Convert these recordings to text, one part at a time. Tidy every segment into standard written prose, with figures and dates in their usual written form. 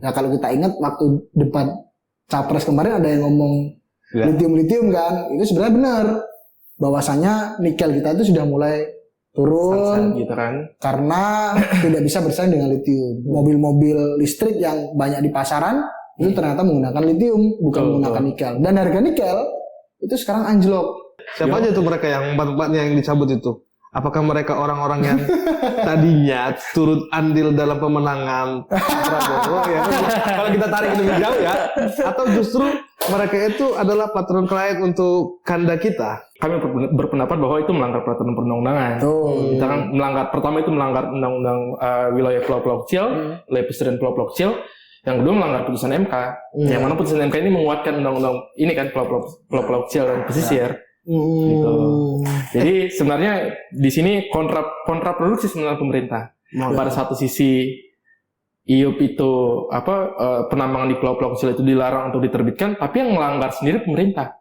Nah kalau kita ingat waktu debat capres kemarin ada yang ngomong lithium kan, itu sebenarnya benar bahwasanya nikel kita itu sudah mulai turun gitu kan, karena tidak bisa bersaing dengan lithium. Mobil-mobil listrik yang banyak di pasaran itu ternyata menggunakan lithium, bukan menggunakan nikel. Dan harga nikel itu sekarang anjlok. Siapa aja tuh mereka yang empat-empatnya yang dicabut itu? Apakah mereka orang-orang yang tadinya turut andil dalam pemenangan Prabowo ya? Kalau kita tarik lebih jauh ya, atau justru mereka itu adalah patron klien untuk kanda kita? Kami berpendapat bahwa itu melanggar peraturan perundang-undangan. Kita kan pertama itu melanggar undang-undang wilayah pulau-pulau kecil, wilayah pesisir dan pulau-pulau kecil. Yang kedua melanggar putusan MK. Yang mana putusan MK ini menguatkan undang-undang ini kan pulau-pulau kecil dan pesisir. Gitu. Jadi sebenarnya di sini kontraproduksi sebenarnya pemerintah. Pada satu sisi IUP itu penambangan di pulau-pulau kecil itu dilarang untuk diterbitkan, tapi yang melanggar sendiri pemerintah.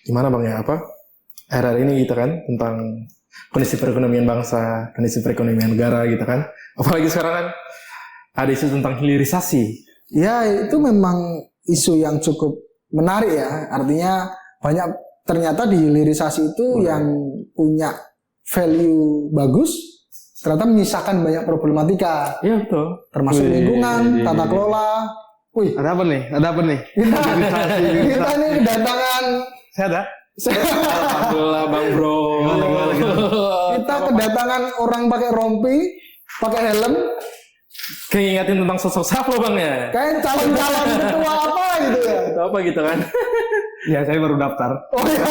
Gimana Bang ya RR ini gitu kan tentang kondisi perekonomian bangsa, kondisi perekonomian negara gitu kan. Apalagi sekarang kan ada isu tentang hilirisasi. Ya itu memang isu yang cukup menarik ya. Artinya banyak ternyata di hilirisasi itu yang punya value bagus ternyata menyisakan banyak problematika. Iya betul. Termasuk lingkungan, tata kelola. Wih, ada apa nih? Kita ini kedatangan. Saya ada. Alhamdulillah Bang Bro. Gimana? Kita kedatangan orang pakai rompi, pakai helm. Kayak ingatin tentang sosok siapa Bang ya? Kayak calon-calon ketua apa gitu ya? Itu apa gitu kan? Ya saya baru daftar. Oh iya.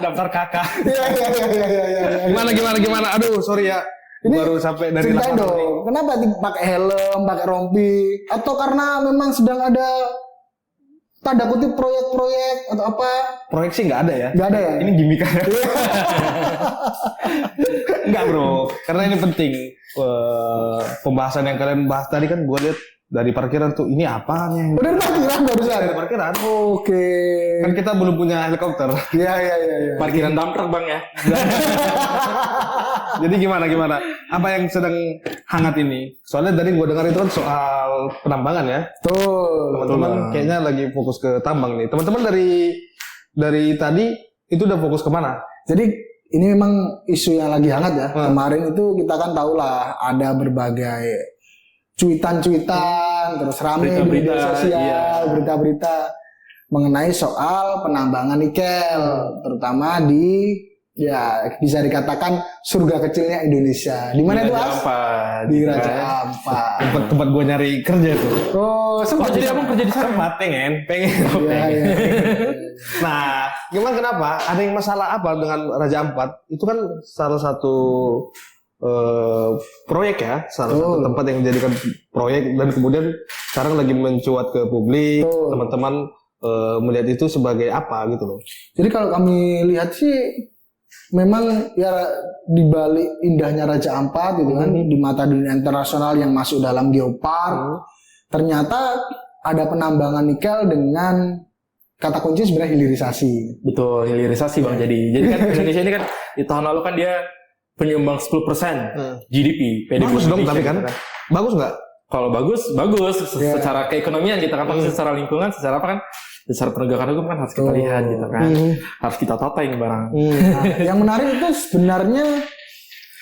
Daftar kakak. Iya. Gimana? Aduh sorry ya. Ini baru sampai dari ceritain dong. Kenapa pakai helm, pakai rompi? Atau karena memang sedang ada tanda kutip proyek-proyek atau apa? Proyek sih nggak ada ya. Nggak ada ya? Ini gimmick aja. Nggak bro, karena ini penting. Pembahasan yang kalian bahas tadi kan gue lihat dari parkiran tuh ini apa nih? Udah parkiran barusan. Dari parkiran. Oke. Kan kita belum punya helikopter. Iya. Parkiran dump truck Bang ya. Jadi gimana? Apa yang sedang hangat ini? Soalnya tadi gue dengar itu kan soal penambangan ya. Tuh. Teman-teman kayaknya lagi fokus ke tambang nih. Teman-teman dari tadi itu udah fokus kemana? Jadi ini memang isu yang lagi hangat ya. Kemarin itu kita kan tahu lah ada berbagai cuitan-cuitan, terus rame di media sosial, berita-berita mengenai soal penambangan nikel, terutama di bisa dikatakan surga kecilnya Indonesia. Di mana itu As? Di Raja Ampat. Tempat gue nyari kerja tuh. Oh, sempat jadi abang kerja di sana? Sempat pengen. Iya. Nah, kenapa? Ada yang masalah apa dengan Raja Ampat? Itu kan salah satu proyek ya, salah satu tempat yang dijadikan proyek dan kemudian sekarang lagi mencuat ke publik. Teman-teman melihat itu sebagai apa gitu loh. Jadi kalau kami lihat sih memang ya di balik indahnya Raja Ampat gitu kan, di mata dunia internasional yang masuk dalam geopark, ternyata ada penambangan nikel dengan kata kunci sebenarnya hilirisasi. Betul, hilirisasi Bang. Jadi kan Indonesia ini kan di tahun lalu kan dia penyumbang 10% GDP. Bagus dong tapi kan? Bagus nggak? Kalau bagus secara keekonomian kita kan, tapi secara lingkungan, secara apa kan? Secara penegakan hukum kan harus kita lihat gitu kan. Harus kita tata ini barang. Nah, yang menarik itu sebenarnya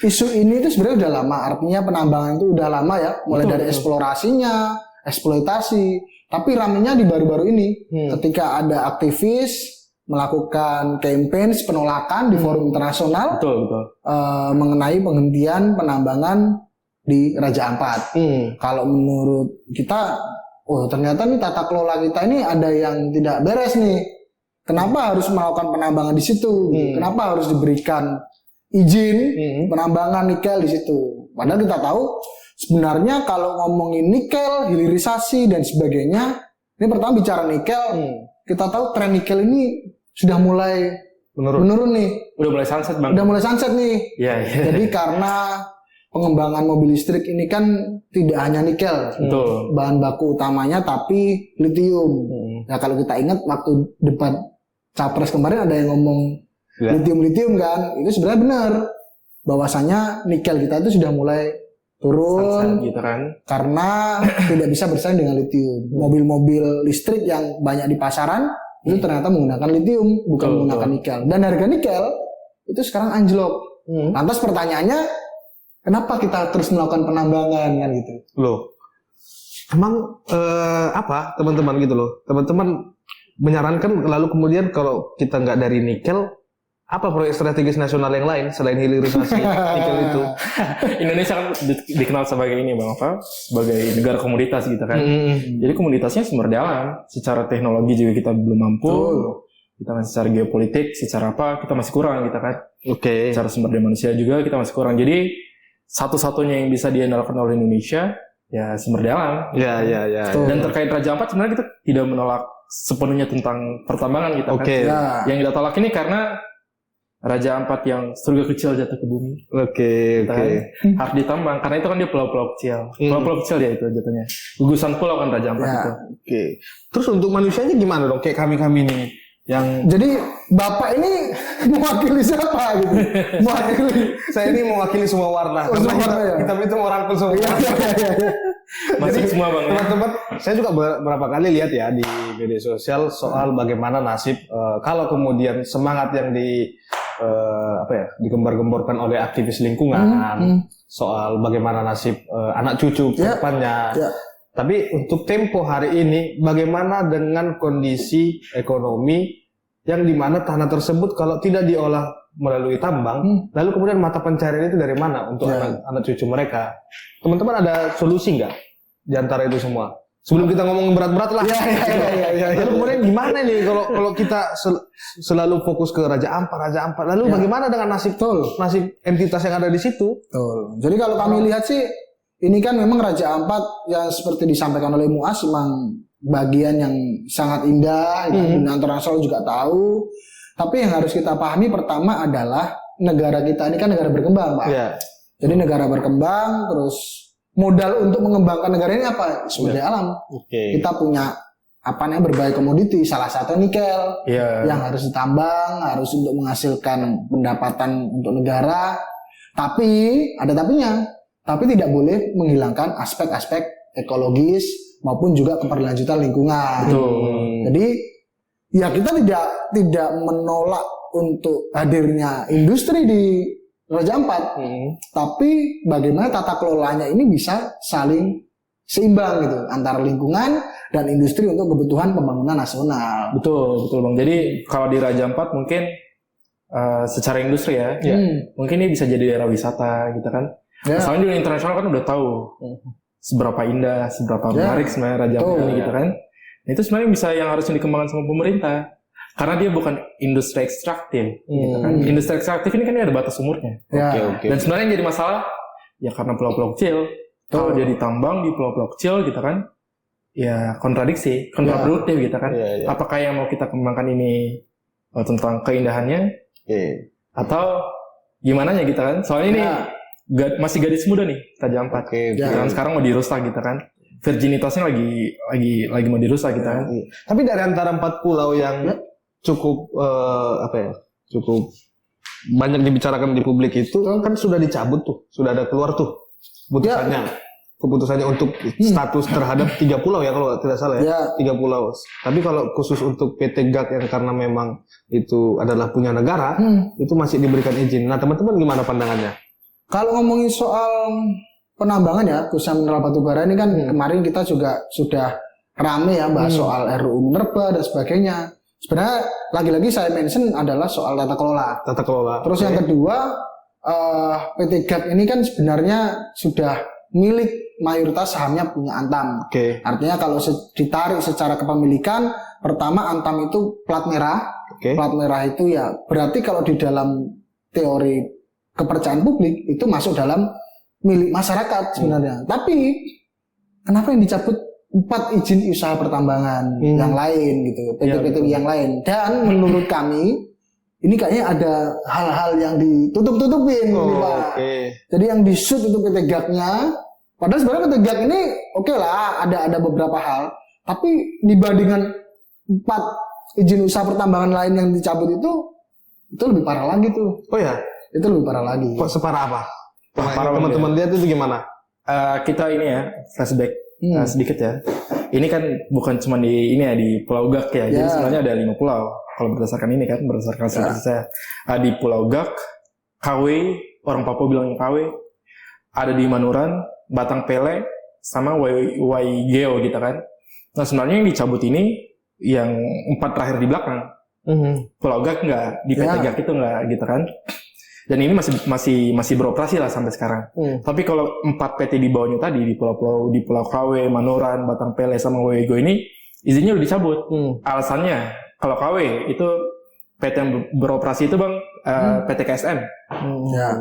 isu ini itu sebenarnya udah lama. Artinya penambangan itu udah lama ya, mulai dari eksplorasinya, eksploitasi. Tapi ramenya di baru-baru ini ketika ada aktivis melakukan campaign penolakan di forum internasional mengenai penghentian penambangan di Raja Ampat. Kalau menurut kita, ternyata nih tata kelola kita ini ada yang tidak beres nih. Kenapa harus melakukan penambangan di situ? Kenapa harus diberikan izin penambangan nikel di situ? Padahal kita tahu sebenarnya kalau ngomongin nikel, hilirisasi dan sebagainya, ini pertama bicara nikel, kita tahu tren nikel ini sudah mulai menurun nih. Udah mulai sunset Bang. Udah mulai sunset nih. Iya. Jadi karena pengembangan mobil listrik ini kan tidak hanya nikel, bahan baku utamanya, tapi lithium. Nah kalau kita ingat waktu debat capres kemarin ada yang ngomong Ya. Lithium kan, itu sebenarnya benar bahwasanya nikel kita itu sudah mulai turun gitu kan. karena tidak bisa bersaing dengan lithium. Mobil-mobil listrik yang banyak di pasaran itu ternyata menggunakan lithium, bukan menggunakan nikel. Dan harga nikel itu sekarang anjlok. Lantas pertanyaannya, kenapa kita terus melakukan penambangan kan gitu? Loh, emang apa teman-teman gitu loh? Teman-teman menyarankan lalu kemudian kalau kita nggak dari nikel, apa proyek strategis nasional yang lain selain hilirisasi nikel itu? Indonesia kan dikenal sebagai ini bang apa? Sebagai negara komoditas gitu kan. Jadi komoditasnya sumber daya alam. Secara teknologi juga kita belum mampu. Kita masih secara geopolitik, secara apa kita masih kurang gitu kan. Oke. Secara sumber daya manusia juga kita masih kurang. Jadi satu-satunya yang bisa diandalkan oleh Indonesia ya sumber daya alam. Ya. Dan terkait Raja Ampat sebenarnya kita tidak menolak sepenuhnya tentang pertambangan kita kan. Yang kita tolak ini karena Raja Ampat yang surga kecil jatuh ke bumi. Oke. Harus ditambang karena itu kan dia pulau-pulau kecil. Pulau-pulau kecil ya itu jatuhnya. Gugusan pulau kan Raja Ampat itu. Oke. Terus untuk manusianya gimana dong? Kayak kami nih yang jadi bapak ini mewakili siapa gitu? Mewakili. Saya ini mewakili semua warna. Semua warna ya. Kita itu merangkul semua. Masih semua bang. Teman-teman, saya juga beberapa kali lihat ya di media sosial soal bagaimana nasib kalau kemudian semangat yang digembar-gemborkan oleh aktivis lingkungan soal bagaimana nasib anak cucu ke depannya. Tapi untuk tempo hari ini, bagaimana dengan kondisi ekonomi yang dimana tanah tersebut kalau tidak diolah melalui tambang, lalu kemudian mata pencarian itu dari mana untuk anak cucu mereka? Teman-teman ada solusi nggak di antara itu semua? Sebelum kita ngomong berat-berat lah. Lalu kemudian gimana nih kalau kita selalu fokus ke Raja Ampat, lalu bagaimana dengan nasib entitas yang ada di situ? Jadi kalau kami lihat sih, ini kan memang Raja Ampat yang seperti disampaikan oleh Muas memang bagian yang sangat indah, dunia internasional juga tahu. Tapi yang harus kita pahami pertama adalah negara kita ini kan negara berkembang, Pak. Jadi negara berkembang, terus modal untuk mengembangkan negara ini apa? Sumber daya alam. Kita punya berbagai komoditi, salah satu nikel yang harus ditambang, harus untuk menghasilkan pendapatan untuk negara. Tapi ada tapinya. Tapi tidak boleh menghilangkan aspek-aspek ekologis maupun juga keberlanjutan lingkungan. Jadi ya kita tidak menolak untuk hadirnya industri di Raja Ampat, tapi bagaimana tata kelolanya ini bisa saling seimbang gitu antara lingkungan dan industri untuk kebutuhan pembangunan nasional. Betul bang. Jadi kalau di Raja Ampat mungkin secara industri mungkin ini bisa jadi daerah wisata gitu kan. Soalnya di internasional kan udah tahu seberapa indah, seberapa menarik sebenarnya Raja Ampat ini gitu kan. Itu sebenarnya bisa yang harusnya dikembangkan sama pemerintah. Karena dia bukan industri ekstraktif gitu kan. Industri ekstraktif ini kan ada batas umurnya. Dan sebenarnya yang jadi masalah ya karena pulau-pulau kecil. Kalau dia ditambang di pulau-pulau kecil gitu kan, ya kontraproduktif gitu kan. Apakah yang mau kita kembangkan ini tentang keindahannya atau gimana ya gitu kan. Soalnya ini masih gadis muda nih Raja Ampat. Kan sekarang mau dirusak gitu kan. Virginitasnya lagi mau dirusak gitu kan. Tapi dari antara 4 pulau yang cukup cukup banyak dibicarakan di publik itu kan sudah dicabut tuh, sudah ada keluar tuh keputusannya untuk status terhadap 3 pulau ya kalau tidak salah ya. 3 pulau. Tapi kalau khusus untuk PT GAC yang karena memang itu adalah punya negara, itu masih diberikan izin. Nah, teman-teman gimana pandangannya? Kalau ngomongin soal penambangan ya, khususnya mineral batubara ini kan kemarin kita juga sudah rame ya bahas soal RUU Minerba dan sebagainya. Sebenarnya lagi-lagi saya mention adalah soal tata kelola. Terus yang kedua, PT GAC ini kan sebenarnya sudah milik mayoritas sahamnya punya Antam. Artinya kalau ditarik secara kepemilikan, pertama Antam itu plat merah. Plat merah itu ya berarti kalau di dalam teori kepercayaan publik itu masuk dalam milik masyarakat sebenarnya. Tapi kenapa yang dicabut 4 izin usaha pertambangan yang lain gitu, PT-PT yang lain? Dan menurut kami ini kayaknya ada hal-hal yang ditutup-tutupin, Pak. Jadi yang di-shoot itu PT GAC-nya, padahal sebenarnya PT GAC ini oke lah, ada beberapa hal, tapi dibandingkan 4 izin usaha pertambangan lain yang dicabut itu itu lebih parah lagi tuh. Oh ya, Itu lebih parah lagi. kok separah apa? Parah Teman-teman lihat itu gimana? Kita ini ya flashback sedikit ya. Ini kan bukan cuma di ini ya di Pulau Gak ya. Jadi sebenarnya ada 5 pulau. Kalau berdasarkan ini kan berdasarkan studi saya. Di Pulau Gak, KW, orang Papua bilangnya KW, ada di Manuran, Batang Pele, sama Waigeo gitu kan. Nah sebenarnya yang dicabut ini yang 4 terakhir di belakang. Pulau Gak enggak, di PT Gak itu enggak gitu kan. Dan ini masih beroperasi lah sampai sekarang. Tapi kalau 4 PT di bawahnya tadi di Pulau KW, Manuran, Batang Pele sama Waigeo ini izinnya udah dicabut. Alasannya kalau KW itu PT yang beroperasi itu Bang PT KSM.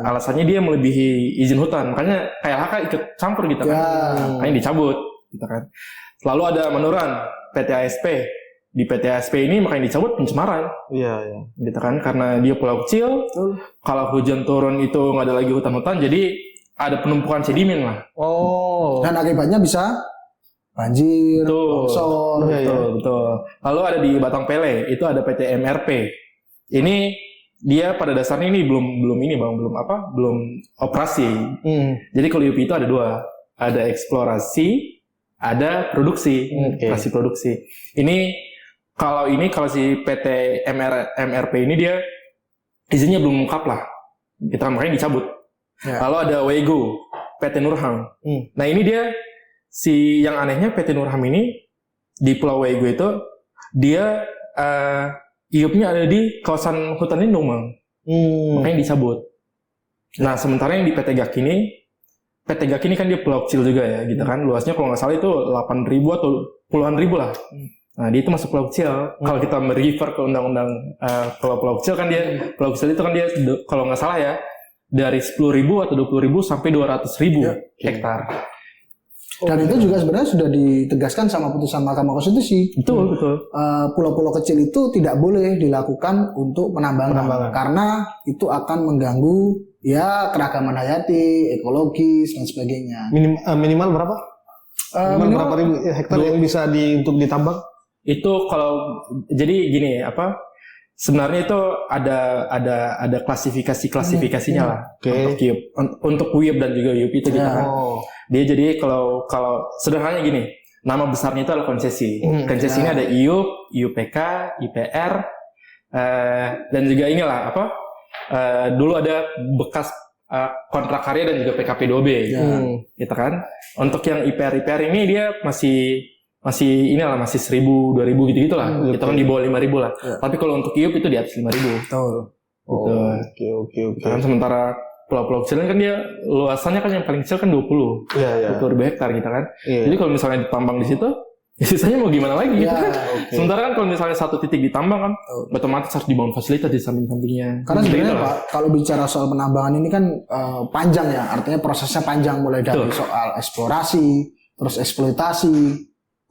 Alasannya dia melebihi izin hutan, makanya KLHK ikut campur gitu kan. Makanya dicabut gitu kan. Lalu ada Manuran, PT ASP. Di PT ASP ini makanya dicabut pencemaran. Iya. Gitu kan, karena dia pulau kecil. Kalau hujan turun itu nggak ada lagi hutan-hutan, jadi ada penumpukan sedimen lah. Dan akibatnya bisa banjir, longsor. Betul. Lalu ada di Batang Pele, itu ada PT MRP. Ini dia pada dasarnya ini belum operasi. Jadi kalau UP itu ada 2, ada eksplorasi, ada produksi, operasi produksi. Kalau si PT MRP ini dia izinnya belum lengkap lah, kita makanya dicabut. Lalu ada Waigeo, PT Nurham. Nah ini dia yang anehnya PT Nurham ini di Pulau Waigeo itu dia IUP-nya ada di kawasan hutan lindung, Bang. Makanya dicabut. Nah, sementara yang di PT Gak ini kan dia pulau kecil juga ya, gitu kan. Luasnya kalau nggak salah itu 8.000 atau puluhan ribu lah. Nah, dia itu masuk pulau kecil. Kalau kita merefer ke undang-undang pulau kecil kan pulau kecil itu kan dia kalau nggak salah ya dari 10.000 atau 20.000 sampai 200.000 hektar. Dan itu juga sebenarnya sudah ditegaskan sama putusan Mahkamah Konstitusi. Betul. Pulau-pulau kecil itu tidak boleh dilakukan untuk penambangan. Karena itu akan mengganggu keragaman hayati, ekologis dan sebagainya. Minimal berapa? Minimal berapa ribu hektar yang bisa untuk ditambang? Itu kalau jadi gini sebenarnya itu ada klasifikasinya lah untuk UP. Untuk UIUP dan juga UP itu gitu kan. Dia jadi kalau sederhananya gini, nama besarnya itu adalah konsesi. Konsesi ini ada IUP, IUPK, IPR, dan juga inilah dulu ada bekas kontrak karya dan juga PKP2B, gitu kan. Untuk yang IPR ini dia masih 1.000, 2.000 gitu lah. Kita kan di bawah 5.000 lah. Tapi kalau untuk IUP itu di atas 5.000. Oke. Kan sementara pulau-pulau kecil kan dia luasannya kan yang paling kecil kan 20 hektar gitu kan. Jadi kalau misalnya ditambang di situ, sisanya mau gimana lagi gitu kan. Sementara kan kalau misalnya satu titik ditambang kan, otomatis harus dibangun fasilitas di samping-sampingnya. Karena sebenarnya Pak, kalau bicara soal penambangan ini kan panjang ya, artinya prosesnya panjang mulai dari soal eksplorasi, terus eksploitasi,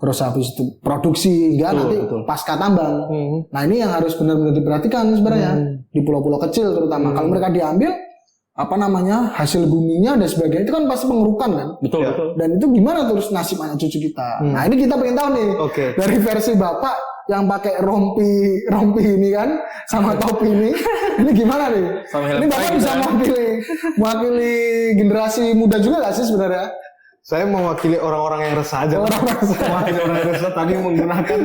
terus habis itu produksi, nanti pasca tambang. Nah ini yang harus benar-benar diperhatikan sebenarnya di pulau-pulau kecil terutama. Kalau mereka diambil hasil buminya dan sebagainya itu kan pasti pengerukan kan. Betul. Dan itu gimana terus nasib anak cucu kita. Nah ini kita pengen tahu nih dari versi Bapak yang pakai rompi ini kan sama topi ini gimana nih? Ini Bapak bisa mewakili generasi muda juga nggak sih sebenarnya? Saya mewakili orang-orang yang resah aja. Mewakili orang yang resah tadi menggunakan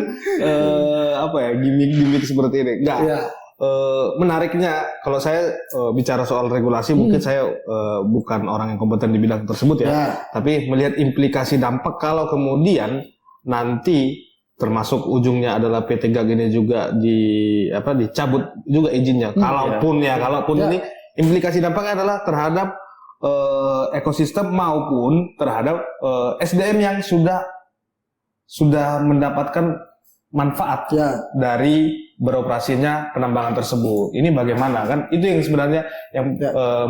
gimmick seperti ini. Enggak. Menariknya kalau saya bicara soal regulasi mungkin saya bukan orang yang kompeten di bidang tersebut ya. Tapi melihat implikasi dampak kalau kemudian nanti termasuk ujungnya adalah PT Gag ini juga dicabut juga izinnya. Kalaupun ini implikasi dampaknya adalah terhadap ekosistem maupun terhadap SDM yang sudah mendapatkan manfaat dari beroperasinya penambangan tersebut. Ini bagaimana kan? Itu yang sebenarnya yang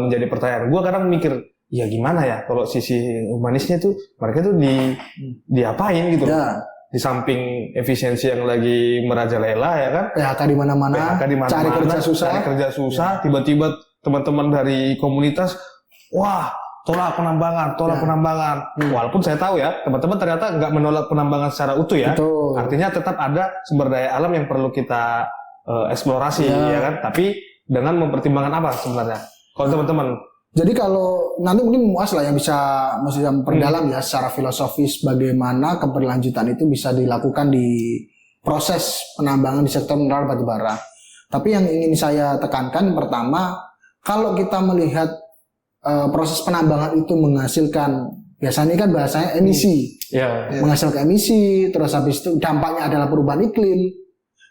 menjadi pertanyaan. Gua kadang mikir, ya gimana ya kalau sisi humanisnya tuh mereka tuh diapain gitu. Di samping efisiensi yang lagi merajalela ya kan? PHK di mana-mana, cari kerja susah, tiba-tiba teman-teman dari komunitas, wah, tolak penambangan. Walaupun saya tahu ya, teman-teman ternyata nggak menolak penambangan secara utuh ya. Artinya tetap ada sumber daya alam yang perlu kita eksplorasi ya kan. Tapi dengan mempertimbangkan apa sebenarnya? Kalau teman-teman, Jadi kalau nanti mungkin Muas lah yang bisa memperdalam ya secara filosofis bagaimana keberlanjutan itu bisa dilakukan di proses penambangan di sektor mineral batubara. Tapi yang ingin saya tekankan pertama, kalau kita melihat proses penambangan itu menghasilkan, biasanya kan bahasanya emisi, menghasilkan emisi, terus habis itu dampaknya adalah perubahan iklim.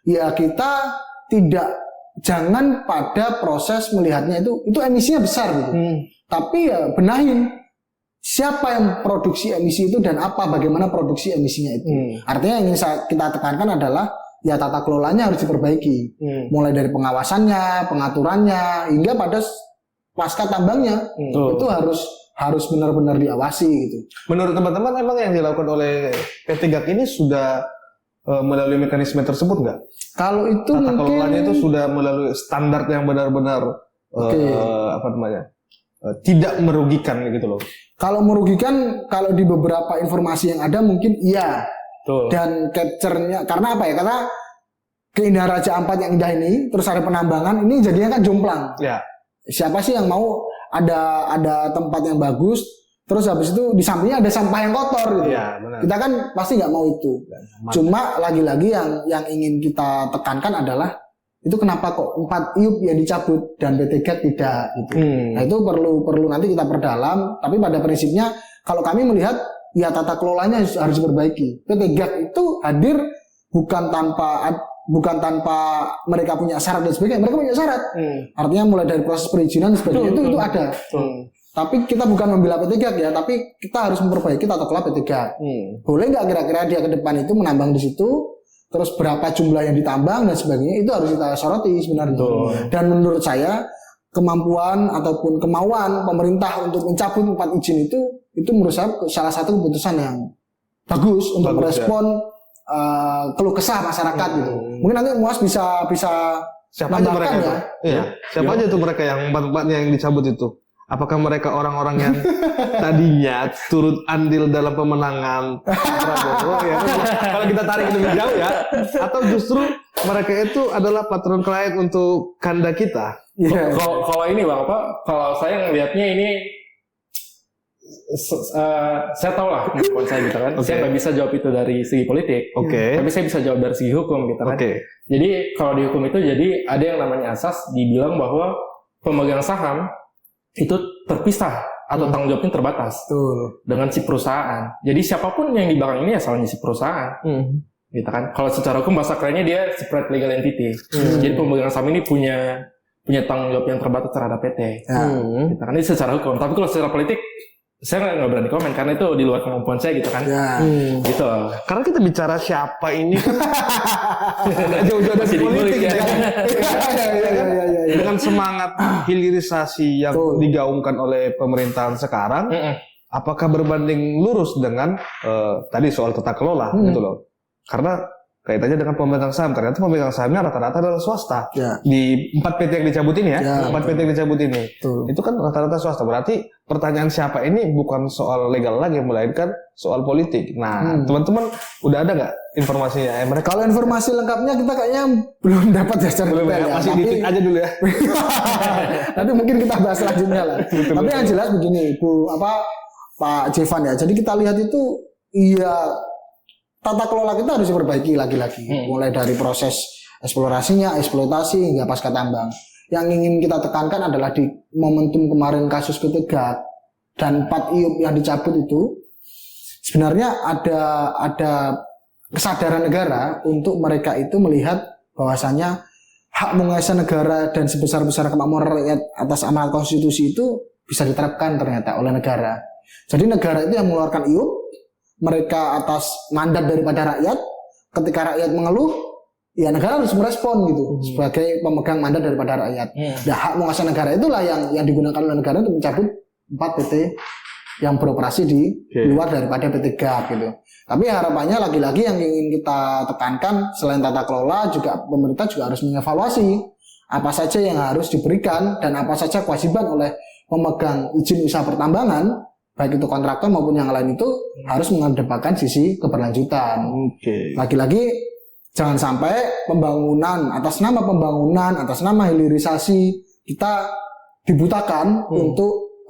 Ya kita jangan pada proses melihatnya itu emisinya besar gitu. Tapi ya benahin siapa yang produksi emisi itu dan bagaimana produksi emisinya itu. Artinya yang ingin kita tekankan adalah ya tata kelolanya harus diperbaiki. Mulai dari pengawasannya, pengaturannya hingga pada pasca tambangnya itu harus benar-benar diawasi gitu. Menurut teman-teman emang yang dilakukan oleh PT GAC ini sudah melalui mekanisme tersebut nggak? Kalau itu tata mungkin kelolanya itu sudah melalui standar yang benar-benar tidak merugikan gitu loh. Kalau merugikan, kalau di beberapa informasi yang ada mungkin iya. Dan capture-nya karena apa ya? Karena keindahan Raja Ampat yang indah ini, terus ada penambangan ini jadinya kan jomplang. Ya. Siapa sih yang mau ada tempat yang bagus? Terus habis itu di sampingnya ada sampah yang kotor gitu. Iya, benar. Kita kan pasti nggak mau itu. Cuma lagi-lagi yang ingin kita tekankan adalah itu kenapa kok 4 IUP yang dicabut dan PT GAC tidak gitu. Nah itu perlu nanti kita perdalam. Tapi pada prinsipnya kalau kami melihat ya tata kelolanya harus diperbaiki. PT GAC itu hadir bukan tanpa mereka punya syarat dan sebagainya. Mereka punya syarat. Artinya mulai dari proses perizinan dan sebagainya itu ada. Tapi kita bukan membela PT GAC ya, tapi kita harus memperbaiki tata kelola PT GAC. Boleh nggak kira-kira dia ke depan itu menambang di situ, terus berapa jumlah yang ditambang dan sebagainya, itu harus kita soroti sebenarnya. Dan menurut saya kemampuan ataupun kemauan pemerintah untuk mencabut 4 izin itu menurut saya salah satu keputusan yang bagus untuk merespon keluh kesah masyarakat gitu. Mungkin nanti Muas bisa siapa aja mereka ya. Iya. Siapa aja tuh mereka yang 4-4-nya yang dicabut itu? Apakah mereka orang-orang yang tadinya turut andil dalam pemenangan Prabowo ya? Kalau kita tarik lebih jauh ya, atau justru mereka itu adalah patron klien untuk kanda kita? Kalau ini Bang, kalau saya ngelihatnya ini saya tahu lah kemampuan saya gitu kan. Saya nggak bisa jawab itu dari segi politik, tapi saya bisa jawab dari segi hukum gitu kan. Jadi kalau di hukum itu jadi ada yang namanya asas dibilang bahwa pemegang saham itu terpisah atau tanggung jawabnya terbatas dengan si perusahaan. Jadi siapapun yang di belakang ini asalnya si perusahaan, gitu kan. Kalau secara hukum bahasa kerennya dia separate legal entity. Jadi pemegang saham ini punya tanggung jawab yang terbatas terhadap PT. Gitu kan. Ini secara hukum. Tapi kalau secara politik saya nggak berani komen karena itu di luar kemampuan saya gitu kan. Gitu. Karena kita bicara siapa ini kan nggak jauh-jauh dari politik ya. Dengan semangat hilirisasi yang digaungkan oleh pemerintahan sekarang, apakah berbanding lurus dengan tadi soal tata kelola gitu loh? Karena kaitannya dengan pemegang saham, ternyata pemegang sahamnya rata-rata adalah swasta. Di 4 PT yang dicabut ini ya, 4 PT yang dicabut ini, itu kan rata-rata swasta. Berarti pertanyaan siapa ini bukan soal legal lagi, melainkan soal politik. Nah, teman-teman udah ada nggak informasinya? Kalau informasi lengkapnya kita kayaknya belum dapat ya secara detail ya. Masih dikit aja dulu ya. Nanti mungkin kita bahas selanjutnya lah. Tapi yang jelas begini, Pak Jevan ya. Jadi kita lihat itu tata kelola kita harus diperbaiki lagi-lagi. Mulai dari proses eksplorasinya, eksploitasi hingga pasca tambang. Yang ingin kita tekankan adalah di momentum kemarin kasus PT GAC dan 4 IUP yang dicabut itu sebenarnya ada kesadaran negara untuk mereka itu melihat bahwasanya hak menguasai negara dan sebesar-besar kemampuan rakyat atas amanat konstitusi itu bisa diterapkan ternyata oleh negara. Jadi negara itu yang mengeluarkan IUP, mereka atas mandat daripada rakyat. Ketika rakyat mengeluh, ya negara harus merespon gitu sebagai pemegang mandat daripada rakyat. Nah, hak menguasai negara itulah yang digunakan oleh negara untuk mencabut 4 PT yang beroperasi di luar daripada PT GAC gitu. Tapi harapannya lagi-lagi yang ingin kita tekankan selain tata kelola juga pemerintah juga harus mengevaluasi apa saja yang harus diberikan dan apa saja kewajiban oleh pemegang izin usaha pertambangan, baik itu kontraktor maupun yang lain itu harus mengedepankan sisi keberlanjutan. Lagi-lagi jangan sampai pembangunan atas nama hilirisasi kita dibutakan untuk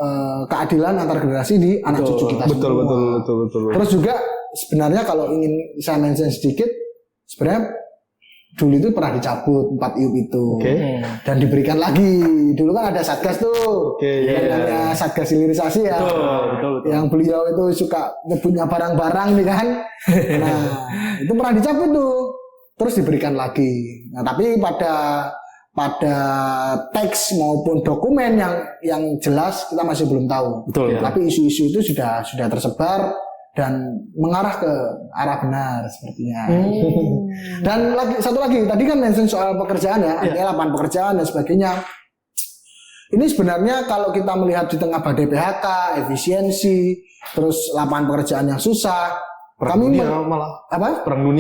keadilan antar generasi di anak cucu kita Betul. Terus juga sebenarnya kalau ingin saya mention sedikit, sebenarnya dulu itu pernah dicabut 4 IUP itu dan diberikan lagi. Dulu kan ada satgas tuh, namanya satgas hilirisasi ya, betul. yang beliau itu suka nyebutnya barang-barang nih kan. Nah itu pernah dicabut tuh, terus diberikan lagi. Nah tapi pada teks maupun dokumen yang jelas kita masih belum tahu. Betul. Tapi isu-isu itu sudah tersebar dan mengarah ke arah benar sepertinya. Dan satu lagi, tadi kan mention soal pekerjaan ya, lapangan pekerjaan dan sebagainya. Ini sebenarnya kalau kita melihat di tengah badai PHK, efisiensi, terus lapangan pekerjaan yang susah, Perang dunia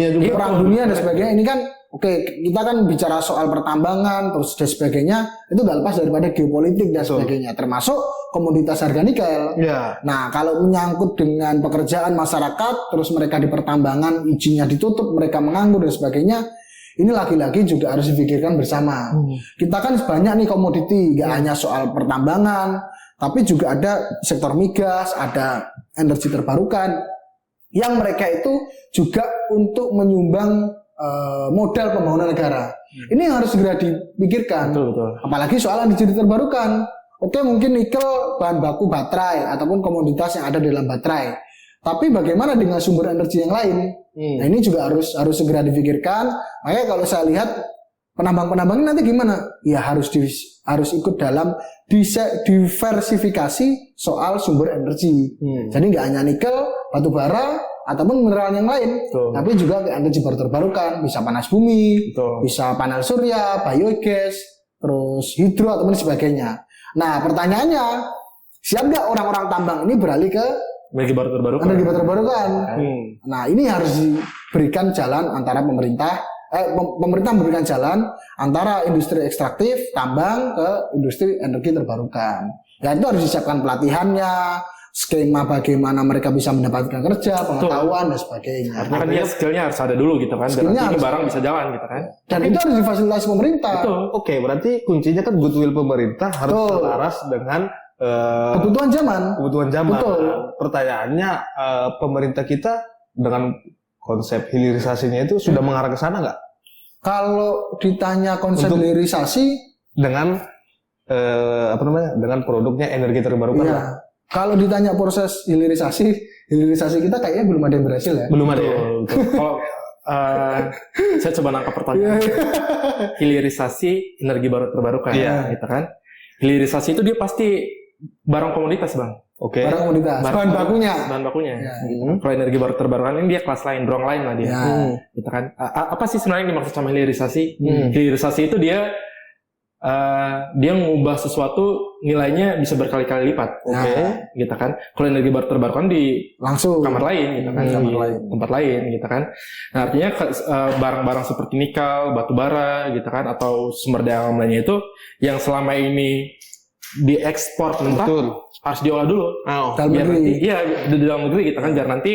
juga. Perang dunia dan sebagainya. Ini kan kita kan bicara soal pertambangan terus dan sebagainya, itu gak lepas daripada geopolitik dan sebagainya, termasuk komoditas harga nikel. Nah kalau menyangkut dengan pekerjaan masyarakat, terus mereka di pertambangan izinnya ditutup, mereka menganggur dan sebagainya, ini lagi-lagi juga harus dipikirkan bersama. Kita kan banyak nih komoditi, gak hanya soal pertambangan, tapi juga ada sektor migas, ada energi terbarukan, yang mereka itu juga untuk menyumbang modal pembangunan negara. Ini yang harus segera dipikirkan. Betul. Apalagi soal energi terbarukan. Mungkin nikel bahan baku baterai ataupun komoditas yang ada di dalam baterai. Tapi bagaimana dengan sumber energi yang lain? Nah, ini juga harus segera dipikirkan. Makanya kalau saya lihat penambang-penambang nanti gimana? Ya harus ikut dalam diversifikasi soal sumber energi. Jadi nggak hanya nikel, batu bara, ataupun mineral yang lain, tapi juga energi baru terbarukan, bisa panas bumi, bisa panel surya, biogas, terus hidro ataupun sebagainya. Nah pertanyaannya, siap nggak orang-orang tambang ini beralih ke energi baru terbarukan? Nah ini harus diberikan jalan antara pemerintah memberikan jalan antara industri ekstraktif tambang ke industri energi terbarukan. Ya itu harus disiapkan pelatihannya, skema bagaimana mereka bisa mendapatkan kerja, pengetahuan dan sebagainya. Artinya skillnya harus ada dulu gitu kan, dan nanti barang bisa jalan gitu kan. Dan itu harus difasilitasi pemerintah. Oke, berarti kuncinya kan goodwill pemerintah harus selaras dengan kebutuhan zaman. Betul. Pertanyaannya, pemerintah kita dengan konsep hilirisasinya itu sudah mengarah ke sana nggak? Kalau ditanya konsep hilirisasi dengan dengan produknya energi terbarukan. Iya. Kalau ditanya proses hilirisasi kita kayaknya belum ada yang berhasil ya. Belum ada. Kalau saya coba nangkap pertanyaan. Hilirisasi energi baru terbarukan, gitu kan? Hilirisasi itu dia pasti barang komoditas, Bang. Barang komoditas. Bahan bakunya. Ya. Kalau energi baru terbarukan ini dia kelas lain, brong lain lah dia. Gitu kan? Apa sih sebenarnya yang dimaksud sama hilirisasi? Hilirisasi itu dia mengubah sesuatu nilainya bisa berkali-kali lipat, gitu kan? Kalau energi baru terbarukan di langsung kamar lain, gitu kan? Tempat lain, gitu kan? Nah, artinya barang-barang seperti nikel, batu bara, gitu kan? Atau sumber daya alam lainnya itu yang selama ini diekspor mentah harus diolah dulu. Dalam negeri. Di dalam negeri, gitu kan? Biar nanti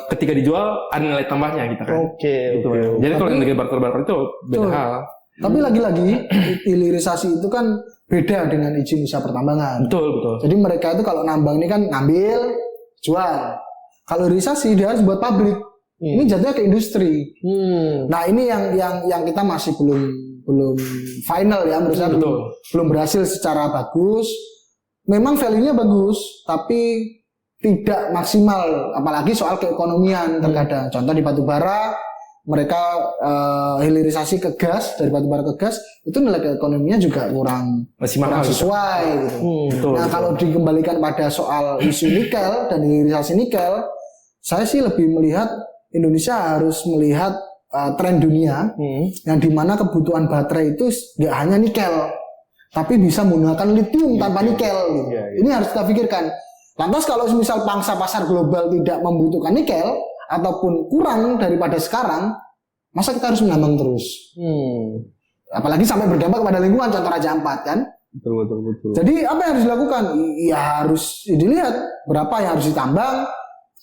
ketika dijual ada nilai tambahnya, gitu kan? Gitu. Jadi kalau energi baru terbarukan itu beda hal. Tapi lagi-lagi hilirisasi itu kan beda dengan izin usaha pertambangan. Betul. Jadi mereka itu kalau nambang ini kan ngambil, jual. Kalau hilirisasi dia harus buat pabrik. Ini jatuhnya ke industri. Nah ini yang kita masih belum final ya, menurut saya belum berhasil secara bagus. Memang value-nya bagus, tapi tidak maksimal. Apalagi soal keekonomian terkadang. Contoh di batu bara, mereka hilirisasi ke gas, dari batu bara ke gas, itu nilai keekonominya juga kurang sesuai gitu. Nah kalau dikembalikan pada soal isu nikel dan hilirisasi nikel, saya sih lebih melihat Indonesia harus melihat tren dunia yang dimana kebutuhan baterai itu nggak hanya nikel, tapi bisa menggunakan lithium tanpa nikel. Ini harus kita pikirkan. Lantas kalau misal pangsa pasar global tidak membutuhkan nikel ataupun kurang daripada sekarang, masa kita harus menambang terus? Apalagi sampai berdampak kepada lingkungan, contoh Raja Ampat kan? Betul. Jadi apa yang harus dilakukan? Ya harus dilihat berapa yang harus ditambang,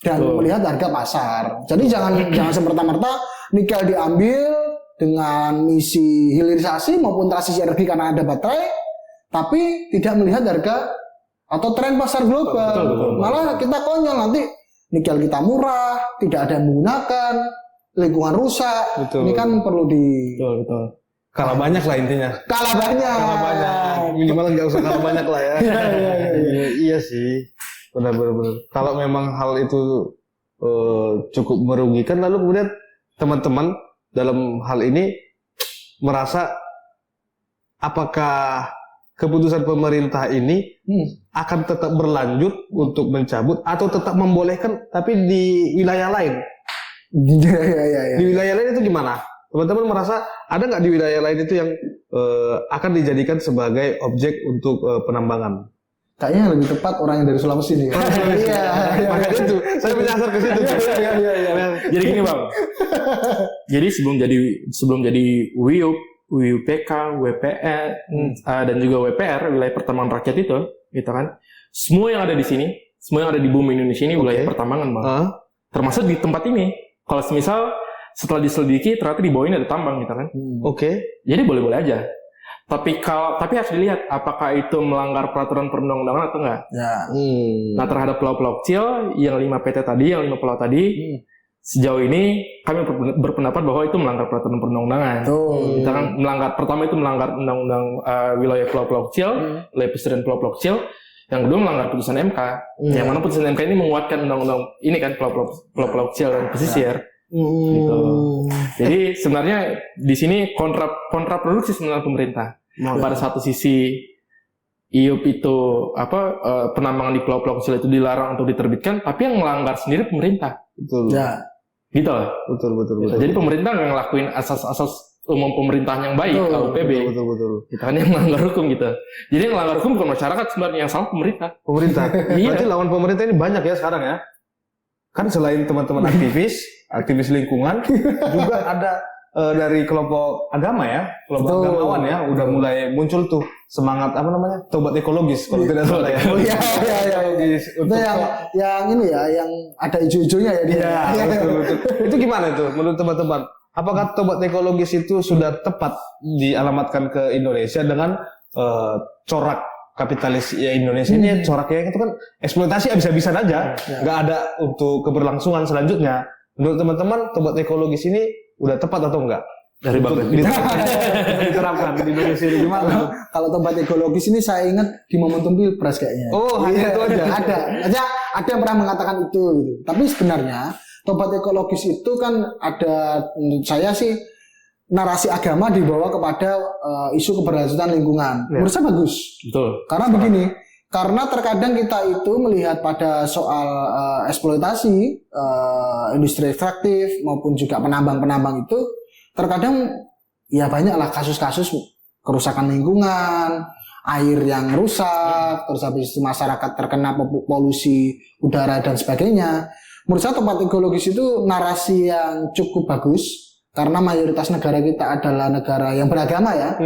dan melihat harga pasar. Jadi jangan semerta-merta nikel diambil dengan misi hilirisasi maupun transisi energi karena ada baterai, tapi tidak melihat harga atau tren pasar global. Betul. Malah kita konyol, nanti nikel kita murah, tidak ada yang menggunakan, lingkungan rusak. Betul. Ini kan perlu Betul. Kalah banyak lah intinya. kalah banyak. Minimal nggak usah kalah banyak lah ya. Iya sih. Benar. Kalau memang hal itu cukup merugikan, lalu kemudian teman-teman dalam hal ini merasa apakah keputusan pemerintah ini akan tetap berlanjut untuk mencabut atau tetap membolehkan tapi di wilayah lain? Iya. Di wilayah lain itu gimana? Teman-teman merasa ada nggak di wilayah lain itu yang akan dijadikan sebagai objek untuk penambangan? Kayaknya lebih tepat orang yang dari Sulawesi nih. Iya. Makanya itu saya menyasar ke situ. Iya. Jadi gini bang, jadi sebelum jadi WIUP, WUPK, WPR dan juga WPR, wilayah pertambangan rakyat itu, gitu kan, semua yang ada di sini, semua yang ada di bumi Indonesia ini wilayah pertambangan bang, termasuk di tempat ini. Kalau semisal setelah diselidiki ternyata di bawah ini ada tambang gitu kan. Jadi boleh-boleh aja. Tapi harus dilihat apakah itu melanggar peraturan perundang-undangan atau enggak. Ya. Nah, terhadap pulau-pulau kecil yang 5 PT tadi, yang 5 pulau tadi, sejauh ini kami berpendapat bahwa itu melanggar peraturan perundang-undangan. Kita kan pertama itu melanggar undang-undang wilayah pulau-pulau kecil, wilayah pesisir dan pulau-pulau kecil. Yang kedua melanggar putusan MK. Yang mana putusan MK ini menguatkan undang-undang ini kan pulau-pulau kecil dan pesisir. Gitu. Jadi sebenarnya di sini kontraproduktif sebenarnya pemerintah. Pada satu sisi IUP itu penambangan di pulau-pulau kecil itu dilarang untuk diterbitkan, tapi yang melanggar sendiri pemerintah. Betul. Ya. Gitu. Betul. Jadi pemerintah nggak ngelakuin asas umum pemerintahan yang baik, KUPB. Betul. Kita kan yang melanggar hukum gitu. Jadi yang melanggar hukum bukan masyarakat sebenarnya, yang salah pemerintah. Iya. Berarti lawan pemerintah ini banyak ya sekarang ya. Kan selain teman-teman aktivis lingkungan, juga ada dari kelompok agama ya, kelompok agamawan ya, udah mulai muncul tuh semangat tobat ekologis kalau tidak salah ya. Iya. Itu yang ini ya, yang ada hijau-hijaunya ya dia. Iya, betul. Itu gimana itu menurut teman-teman? Apakah tobat ekologis itu sudah tepat dialamatkan ke Indonesia dengan corak kapitalis ya Indonesia ini coraknya itu kan eksploitasi habis-habisan aja, nggak ada untuk keberlangsungan selanjutnya. Menurut teman-teman, tobat ekologis ini udah tepat atau enggak? Dari diterapkan di Indonesia ini gimana? Kalau tobat ekologis ini saya ingat di momentum Pilpres kayaknya. Hanya itu aja. Ada yang pernah mengatakan itu gitu. Tapi sebenarnya tobat ekologis itu kan ada, menurut saya sih, narasi agama dibawa kepada isu keberlanjutan lingkungan. Menurut saya bagus. Betul. Karena begini, karena terkadang kita itu melihat pada soal eksploitasi industri ekstraktif maupun juga penambang-penambang itu, terkadang ya banyaklah kasus-kasus kerusakan lingkungan, air yang rusak, terus habis itu masyarakat terkena polusi udara dan sebagainya. Menurut saya tobat ekologis itu narasi yang cukup bagus. Karena mayoritas negara kita adalah negara yang beragama ya,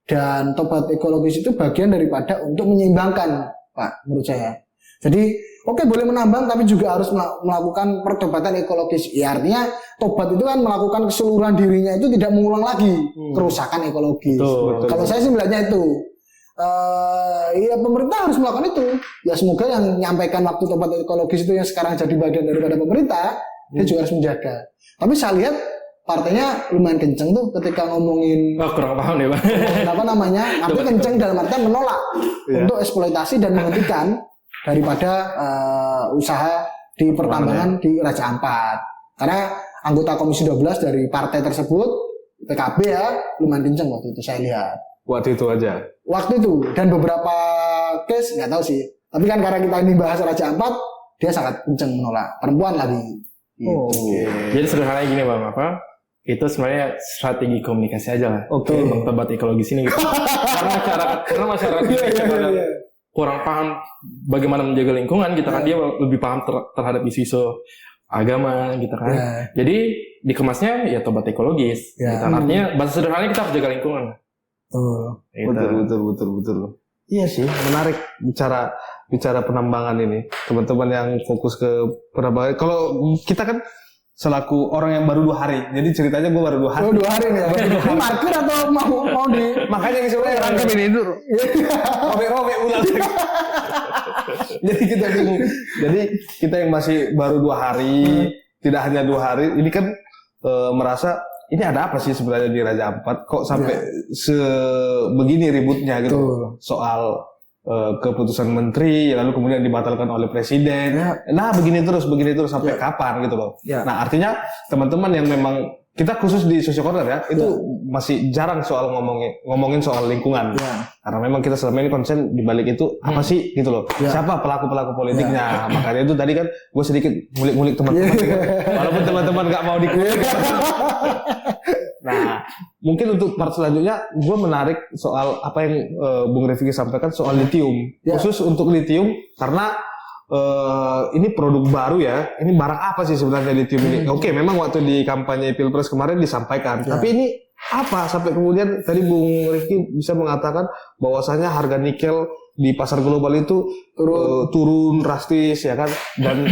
dan tobat ekologis itu bagian daripada untuk menyeimbangkan, Pak, menurut saya. Jadi, oke, boleh menambang, tapi juga harus melakukan pertobatan ekologis. Ya, artinya tobat itu kan melakukan keseluruhan dirinya itu tidak mengulang lagi kerusakan ekologis. Betul. Kalau saya sih melihatnya itu, ya pemerintah harus melakukan itu. Ya semoga yang menyampaikan waktu tobat ekologis itu yang sekarang jadi bagian daripada pemerintah, dia juga harus menjaga. Tapi saya lihat partainya lumayan kenceng tuh ketika ngomongin kurang paham deh bang. Artinya kenceng dalam artian menolak untuk eksploitasi dan menghentikan daripada usaha di pertambangan di Raja Ampat. Karena anggota Komisi 12 dari partai tersebut, PKB ya, lumayan kenceng waktu itu saya lihat. Waktu itu aja. Waktu itu, dan beberapa case nggak tahu sih. Tapi kan karena kita ini bahas Raja Ampat, dia sangat kenceng menolak. Perempuan lagi. Jadi sederhananya gini bang, itu sebenarnya strategi komunikasi aja lah. Untuk tobat ekologis ini gitu. karena masyarakat kurang paham bagaimana menjaga lingkungan, gitu kan. Dia lebih paham terhadap isu-isu agama, gitu kan. Jadi dikemasnya ya tobat ekologis. Gitu. Artinya bahasa sederhananya kita harus jaga lingkungan. Betul. Iya sih, menarik bicara bicara penambangan ini, teman-teman yang fokus ke penambangan. Kalau kita kan selaku orang yang baru 2 hari, jadi ceritanya gue baru 2 hari. Oh 2 hari nih ya? Ini marker atau mau di... Makanya sebenarnya rangkap ini itu robek-robek ulang. Jadi kita bingung. Jadi kita yang masih baru 2 hari, tidak hanya 2 hari, ini kan merasa ini ada apa sih sebenarnya di Raja Ampat? Kok sampai sebegini ributnya gitu soal keputusan menteri, lalu kemudian dibatalkan oleh presiden. Nah begini terus sampai kapan gitu loh. Nah artinya teman-teman yang memang kita khusus di Social Corner ya, itu masih jarang soal ngomongin soal lingkungan. Karena memang kita selama ini konsen di balik itu apa sih gitu loh. Siapa pelaku-pelaku politiknya. Makanya itu tadi kan gue sedikit ngulik-ngulik teman-teman. Walaupun teman-teman nggak mau dikulik. Nah, mungkin untuk part selanjutnya gue menarik soal apa yang Bung Rifki sampaikan soal lithium. Khusus untuk lithium karena ini produk baru ya. Ini barang apa sih sebenarnya lithium ini? Oke, memang waktu di kampanye Pilpres kemarin disampaikan. Tapi ini apa sampai kemudian tadi Bung Rifki bisa mengatakan bahwasanya harga nikel di pasar global itu turun drastis ya kan? Dan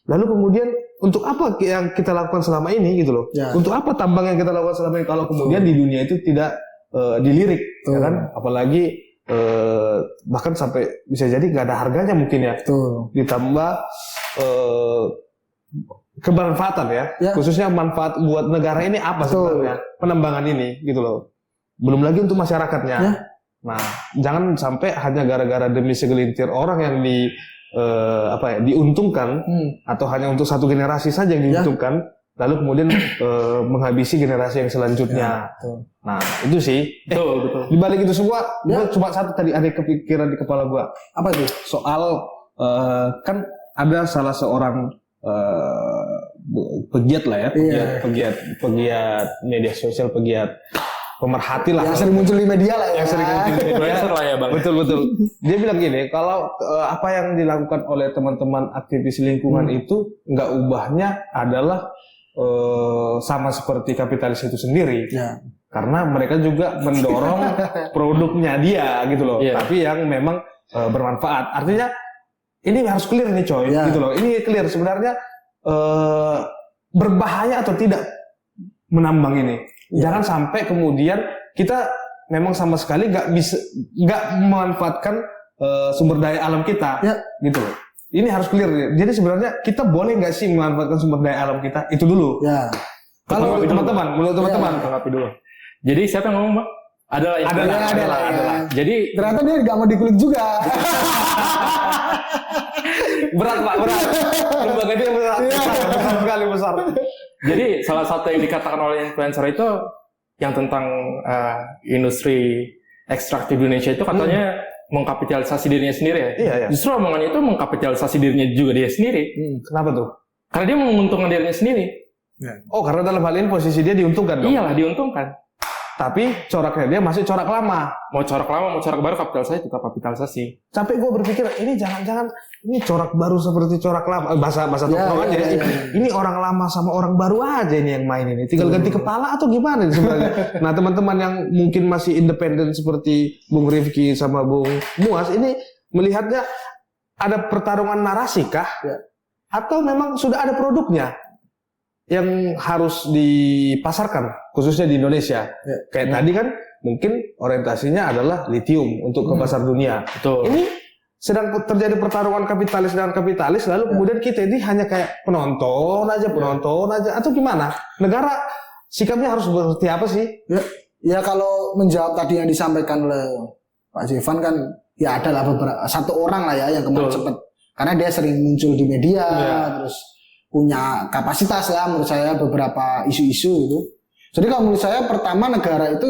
lalu kemudian untuk apa yang kita lakukan selama ini gitu loh? Untuk apa tambang yang kita lakukan selama ini kalau kemudian di dunia itu tidak dilirik ya kan? Apalagi bahkan sampai bisa jadi nggak ada harganya mungkin ya. Ditambah kebermanfaatan ya, khususnya manfaat buat negara ini apa sebenarnya penambangan ini gitu loh. Belum lagi untuk masyarakatnya. Nah, jangan sampai hanya gara-gara demi segelintir orang yang diuntungkan atau hanya untuk satu generasi saja yang diuntungkan, lalu kemudian menghabisi generasi yang selanjutnya. Nah, itu sih. Betul. Di balik itu semua, gue cuma satu tadi ada kepikiran di kepala gue. Apa itu? Soal kan ada salah seorang pegiat lah ya, pegiat media sosial, pegiat pemerhati lah. Yang sering muncul di media lah ya. Yang sering muncul di media lah ya Bang. Betul. Dia bilang gini, kalau apa yang dilakukan oleh teman-teman aktivis lingkungan itu nggak ubahnya adalah sama seperti kapitalis itu sendiri. Karena mereka juga mendorong produknya dia gitu loh. Tapi yang memang bermanfaat. Artinya ini harus clear nih coy, gitu loh. Ini clear sebenarnya berbahaya atau tidak menambang ini. Jangan sampai kemudian kita memang sama sekali nggak memanfaatkan sumber daya alam kita, gitu loh. Ini harus clear. Jadi sebenarnya kita boleh nggak sih memanfaatkan sumber daya alam kita itu dulu. Kalau menurut teman-teman, tanggapi dulu. Jadi siapa yang ngomong Bang? Adalah. Jadi ternyata dia nggak mau dikulik juga. berat. Lembaga dia berat sekali besar. Jadi salah satu yang dikatakan oleh influencer itu yang tentang industri ekstraktif di Indonesia itu katanya mengkapitalisasi dirinya sendiri ya. Iya. Justru omongannya itu mengkapitalisasi dirinya juga dia sendiri. Kenapa tuh? Karena dia menguntungkan dirinya sendiri. Oh, karena dalam hal ini posisi dia diuntungkan dong. Iyalah, diuntungkan. Tapi coraknya dia masih corak lama. Mau corak lama, mau corak baru, kapitalisasi tetap kapitalisasi. Sampai gue berpikir ini jangan-jangan ini corak baru seperti corak lama. Bahasa tongkrongan ya. Ini orang lama sama orang baru aja ini yang main ini. Tinggal ganti kepala atau gimana sebenarnya. Nah, teman-teman yang mungkin masih independen seperti Bung Rifki sama Bung Muas ini melihatnya ada pertarungan narasi kah? Atau memang sudah ada produknya yang harus dipasarkan khususnya di Indonesia. Kayak tadi kan mungkin orientasinya adalah lithium untuk ke pasar dunia. Betul. Ini sedang terjadi pertarungan kapitalis dengan kapitalis, lalu kemudian kita ini hanya kayak penonton aja atau gimana? Negara sikapnya harus seperti apa sih? Ya kalau menjawab tadi yang disampaikan oleh Pak Jevan kan ya adalah beberapa satu orang lah ya yang kemarin cepat karena dia sering muncul di media terus punya kapasitas lah menurut saya beberapa isu-isu itu. Jadi kalau menurut saya pertama negara itu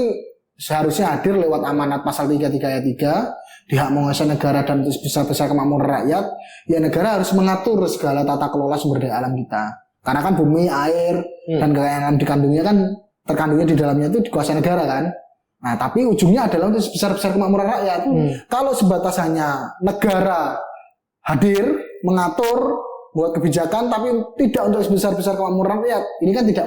seharusnya hadir lewat amanat pasal 33 ayat 3 di hak menguasai negara dan sebesar-besar kemakmuran rakyat. Ya negara harus mengatur segala tata kelola sumber daya alam kita. Karena kan bumi, air dan kekayaan dikandungnya kan terkandungnya di dalamnya itu dikuasai negara kan. Nah tapi ujungnya adalah untuk sebesar-besar kemakmuran rakyat. Kalau sebatas hanya negara hadir mengatur buat kebijakan tapi tidak untuk sebesar-besar kemakmuran rakyat. Ini kan tidak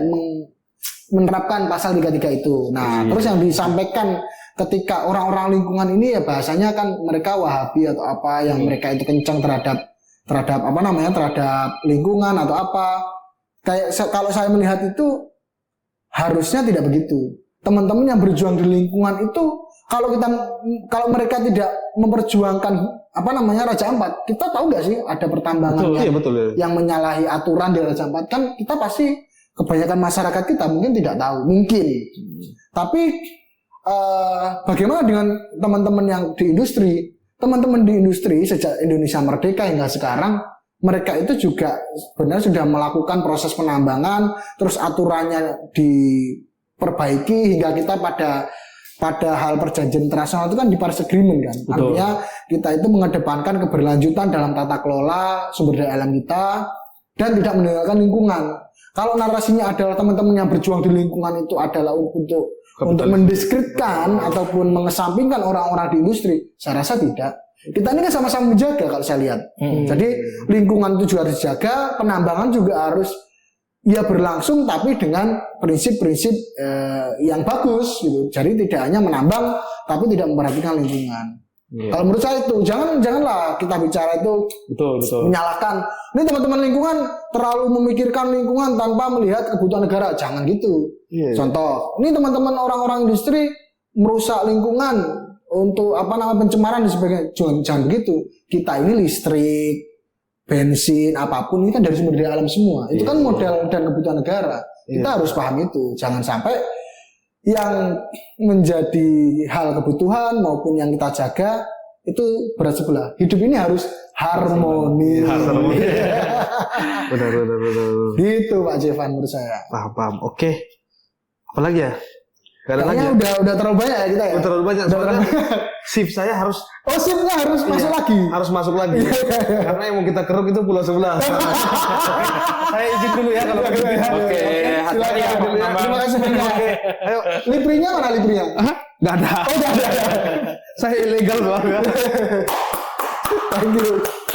menerapkan pasal 33 itu. Nah, terus yang disampaikan ketika orang-orang lingkungan ini ya bahasanya kan mereka Wahabi atau apa yang mereka itu kencang terhadap apa namanya terhadap lingkungan atau apa. Kayak kalau saya melihat itu harusnya tidak begitu. Teman-teman yang berjuang di lingkungan itu kalau mereka tidak memperjuangkan apa namanya Raja Ampat, kita tahu nggak sih ada pertambangan yang menyalahi aturan di Raja Ampat, kan kita pasti kebanyakan masyarakat kita mungkin tidak tahu, mungkin. Tapi bagaimana dengan teman-teman yang di industri? Teman-teman di industri sejak Indonesia merdeka hingga sekarang, mereka itu juga benar sudah melakukan proses penambangan, terus aturannya diperbaiki hingga kita pada hal perjanjian internasional itu kan di Paris Agreement kan. Artinya kita itu mengedepankan keberlanjutan dalam tata kelola sumber daya alam kita dan tidak meninggalkan lingkungan. Kalau narasinya adalah teman-teman yang berjuang di lingkungan itu adalah untuk mendiskreditkan ataupun mengesampingkan orang-orang di industri, saya rasa tidak. Kita ini kan sama-sama menjaga kalau saya lihat. Jadi lingkungan itu juga harus dijaga, penambangan juga harus ya berlangsung tapi dengan prinsip-prinsip yang bagus gitu. Jadi tidak hanya menambang tapi tidak memperhatikan lingkungan. Kalau menurut saya itu janganlah kita bicara itu betul. menyalahkan. Ini teman-teman lingkungan terlalu memikirkan lingkungan tanpa melihat kebutuhan negara. Jangan gitu. Contoh, ini teman-teman orang-orang industri merusak lingkungan untuk pencemaran dan sebagainya. Jangan begitu. Kita ini listrik, bensin, apapun ini kan dari sumber daya alam semua. Itu kan modal dan kebutuhan negara. Kita harus paham itu. Jangan sampai yang menjadi hal kebutuhan maupun yang kita jaga itu berat sebelah. Hidup ini harus harmoni. Benar. Gitu Pak Jevan menurut saya. Paham. Oke. Apalagi ya? Kayaknya udah terlalu banyak ya kita ya. Udah terlalu banyak. Soalnya shift saya harus. Oh shiftnya harus masuk lagi. Harus masuk lagi. Karena yang mau kita keruk itu pulau sebelah. Saya izin dulu ya kalau begitu. Oke. Silakan. Terima kasih banyak. Ayo, librinya mana librinya? Nggak ada. Oh nggak ada. Saya ilegal banget. Thank you.